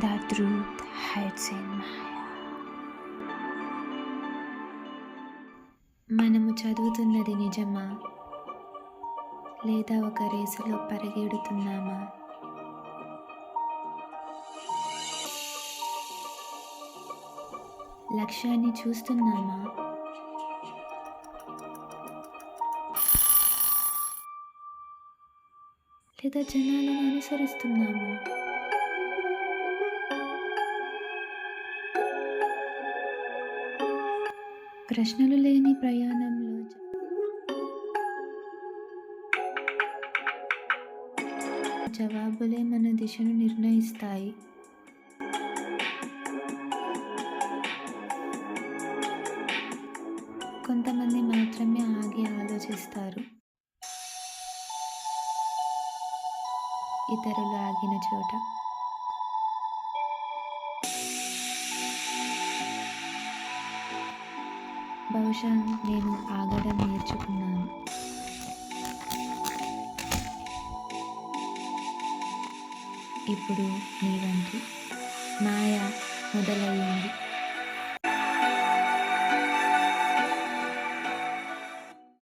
The truth hides in Maya. మనము చదువుతున్నది నిజమా, లేదా ఒక రేసులో పరిగెడుతున్నామా? లక్ష్యాన్ని చూస్తున్నామా, లేదా జనాలను అనుసరిస్తున్నామా? ప్రశ్నలు లేని ప్రయాణంలో జవాబులే మన దిశను నిర్ణయిస్తాయి. కొంతమంది మాత్రమే ఆగి ఆలోచిస్తారు. ఇతరులు ఆగిన చోట బహుశా నేను ఆగడం నేర్చుకున్నాను. ఇప్పుడు నీ వంటి మాయ మొదలయ్యింది.